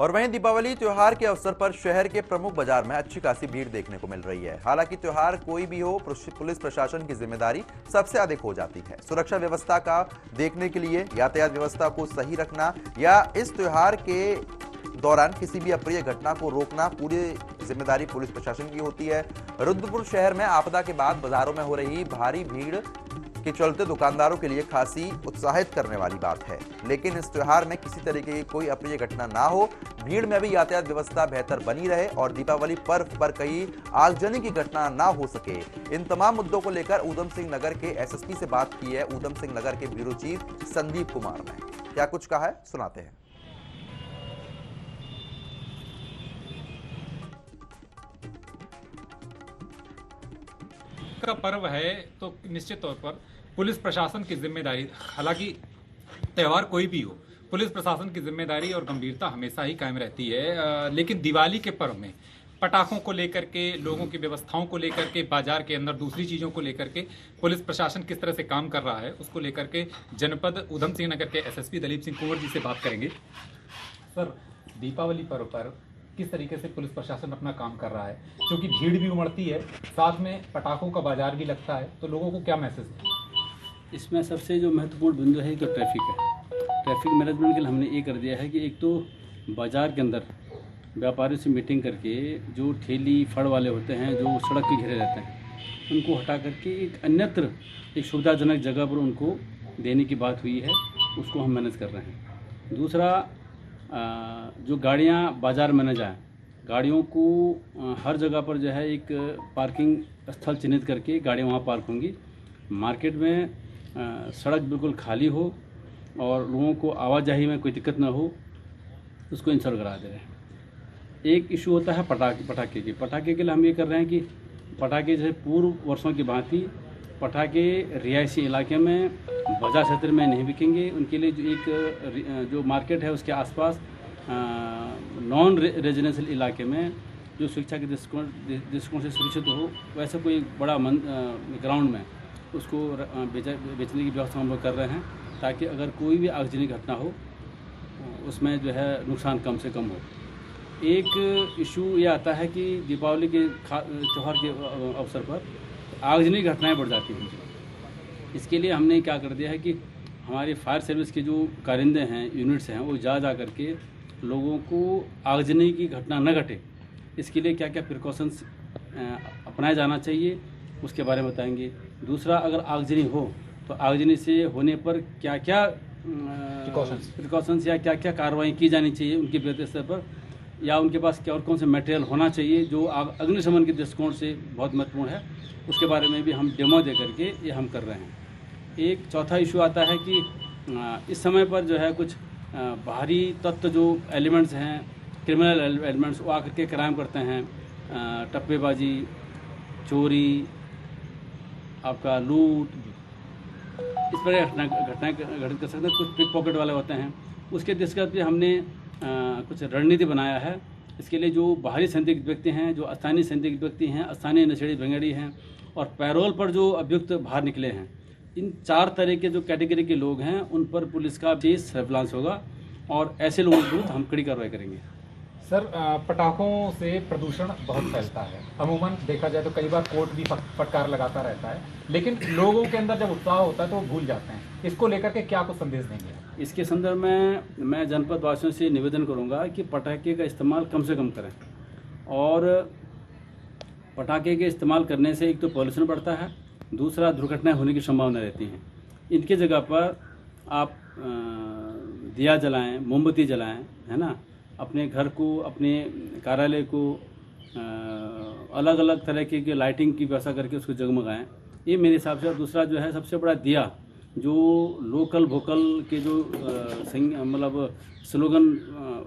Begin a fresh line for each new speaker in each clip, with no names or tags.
और वहीं दीपावली त्योहार के अवसर पर शहर के प्रमुख बाजार में अच्छी खासी भीड़ देखने को मिल रही है। हालांकि त्योहार कोई भी हो, पुलिस प्रशासन की जिम्मेदारी सबसे अधिक हो जाती है। सुरक्षा व्यवस्था का देखने के लिए यातायात व्यवस्था को सही रखना या इस त्योहार के दौरान किसी भी अप्रिय घटना को रोकना पूरी जिम्मेदारी पुलिस प्रशासन की होती है। रुद्रपुर शहर में आपदा के बाद बाजारों में हो रही भारी भीड़ के चलते दुकानदारों के लिए खासी उत्साहित करने वाली बात है। लेकिन इस त्योहार में किसी तरीके की कोई अप्रिय घटना ना हो, भीड़ में भी यातायात व्यवस्था बेहतर बनी रहे और दीपावली पर्व पर कहीं आगजनी की घटना ना हो सके, इन तमाम मुद्दों को लेकर ऊधम सिंह नगर के एसएसपी से बात की है ऊधम सिंह नगर के ब्यूरो चीफ संदीप कुमार ने। क्या कुछ कहा है, सुनाते हैं।
का पर्व है तो निश्चित तौर पर पुलिस प्रशासन की जिम्मेदारी, हालांकि त्यौहार कोई भी हो, पुलिस प्रशासन की जिम्मेदारी और गंभीरता हमेशा ही कायम रहती है। लेकिन दिवाली के पर्व में पटाखों को लेकर के, लोगों की व्यवस्थाओं को लेकर के, बाजार के अंदर दूसरी चीज़ों को लेकर के पुलिस प्रशासन किस तरह से काम कर रहा है, उसको लेकर के जनपद ऊधम सिंह नगर के एसएसपी दलीप सिंह कुंवर जी से बात करेंगे। सर, दीपावली पर्व पर किस तरीके से पुलिस प्रशासन अपना काम कर रहा है, क्योंकि भीड़ भी उमड़ती है, साथ में पटाखों का बाजार भी लगता है, तो लोगों को क्या मैसेज है?
इसमें सबसे जो महत्वपूर्ण बिंदु है तो ट्रैफिक है। ट्रैफिक मैनेजमेंट के लिए हमने ये कर दिया है कि एक तो बाज़ार के अंदर व्यापारियों से मीटिंग करके जो ठेली फड़ वाले होते हैं, जो सड़क के घेरे रहते हैं, उनको हटा करके एक अन्यत्र एक सुविधाजनक जगह पर उनको देने की बात हुई है, उसको हम मैनेज कर रहे हैं। दूसरा, जो गाड़ियां बाज़ार में न जाएं, गाड़ियों को हर जगह पर जो है एक पार्किंग स्थल चिन्हित करके गाड़ियां वहां पार्क होंगी। मार्केट में सड़क बिल्कुल खाली हो और लोगों को आवाजाही में कोई दिक्कत ना हो, उसको इंश्योर करा दे रहे हैं। एक इशू होता है पटाखे के लिए हम ये कर रहे हैं कि पटाखे जैसे पूर्व वर्षों की भांति पटाखे रिहायशी इलाके में बाजार क्षेत्र में नहीं बिकेंगे। उनके लिए जो मार्केट है उसके आसपास नॉन रेजिडेंशियल इलाके में जो सुरक्षा के दृष्टिकोण से सुरक्षित हो, वैसे कोई बड़ा ग्राउंड में उसको बेचने की व्यवस्था हम लोग कर रहे हैं, ताकि अगर कोई भी आगजनी घटना हो उसमें जो है नुकसान कम से कम हो। एक इशू ये आता है कि दीपावली के त्यौहार के अवसर पर आगजनी घटनाएं बढ़ जाती हैं। इसके लिए हमने क्या कर दिया है कि हमारी फायर सर्विस के जो कारिंदे हैं, यूनिट्स हैं, वो जा करके लोगों को आगजनी की घटना न घटे, इसके लिए क्या क्या प्रिकॉशंस अपनाया जाना चाहिए, उसके बारे में बताएंगे। दूसरा, अगर आगजनी हो तो आगजनी से होने पर क्या क्या प्रिकॉशंस या क्या क्या कार्रवाई की जानी चाहिए उनके बेहतर स्तर पर, या उनके पास क्या और कौन से मटेरियल होना चाहिए जो अग्निशमन के दृष्टिकोण से बहुत महत्वपूर्ण है, उसके बारे में भी हम डेमो दे करके ये हम कर रहे हैं। एक चौथा इशू आता है कि इस समय पर जो है कुछ बाहरी तत्व जो एलिमेंट्स हैं, क्रिमिनल एलिमेंट्स, वो आकर के क्राइम करते हैं, टप्पेबाजी, चोरी, आपका लूट, इस पर घटनाएं घटित कर सकते हैं। कुछ पिक पॉकेट वाले होते हैं, उसके दृष्टिगत भी हमने कुछ रणनीति बनाया है। इसके लिए जो बाहरी संदिग्ध व्यक्ति हैं, जो स्थानीय संदिग्ध व्यक्ति हैं, स्थानीय नशेड़ी भंगेड़ी हैं और पैरोल पर जो अभियुक्त बाहर निकले हैं, इन 4 तरह के जो कैटेगरी के लोग हैं उन पर पुलिस का विशेष सर्विलांस होगा और ऐसे लोगों के विरुद्ध हम कड़ी कार्रवाई करेंगे।
सर, पटाखों से प्रदूषण बहुत फैलता है, अमूमन देखा जाए तो कई बार कोर्ट भी फटकार लगाता रहता है, लेकिन लोगों के अंदर जब उत्साह होता है तो वो भूल जाते हैं। इसको लेकर के क्या कुछ संदेश देंगे?
इसके संदर्भ में मैं जनपद वासियों से निवेदन करूंगा कि पटाखे का इस्तेमाल कम से कम करें, और पटाखे के इस्तेमाल करने से एक तो पॉल्यूशन बढ़ता है, दूसरा दुर्घटनाएं होने की संभावना रहती हैं। इनकी जगह पर आप दिया जलाएं, मोमबत्ती जलाएं, है ना, अपने घर को, अपने कार्यालय को अलग अलग तरह की लाइटिंग की व्यवस्था करके उसको जगमगाएं, ये मेरे हिसाब से। दूसरा जो है, सबसे बड़ा दिया जो लोकल वोकल के जो मतलब स्लोगन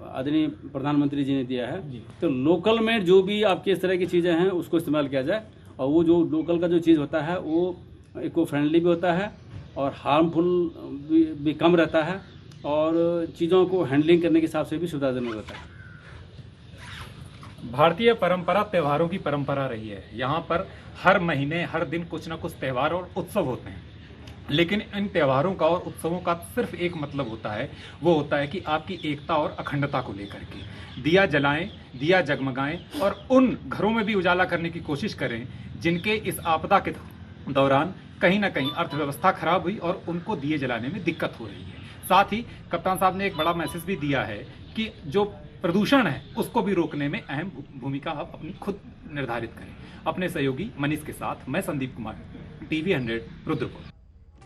आदरणीय प्रधानमंत्री जी ने दिया है, तो लोकल में जो भी आपकी इस तरह की चीज़ें हैं उसको इस्तेमाल किया जाए, और वो जो लोकल का जो चीज़ होता है वो इको फ्रेंडली भी होता है और हार्मफुल भी कम रहता है, और चीज़ों को हैंडलिंग करने के हिसाब से भी सुविधाजनक होता है।
भारतीय परंपरा त्योहारों की परंपरा रही है। यहाँ पर हर महीने, हर दिन कुछ ना कुछ त्यौहार और उत्सव होते हैं। लेकिन इन त्योहारों का और उत्सवों का सिर्फ एक मतलब होता है, वो होता है कि आपकी एकता और अखंडता को लेकर के दिया जलाएं, दिया जगमगाएं और उन घरों में भी उजाला करने की कोशिश करें जिनके इस आपदा के दौरान कहीं ना कहीं अर्थव्यवस्था खराब हुई और उनको दिए जलाने में दिक्कत हो रही है। साथ ही कप्तान साहब ने एक बड़ा मैसेज भी दिया है कि जो प्रदूषण है उसको भी रोकने में अहम भूमिका आप अपनी खुद निर्धारित करें। अपने सहयोगी मनीष के साथ मैं संदीप कुमार, टीवी 100 रुद्रपुर।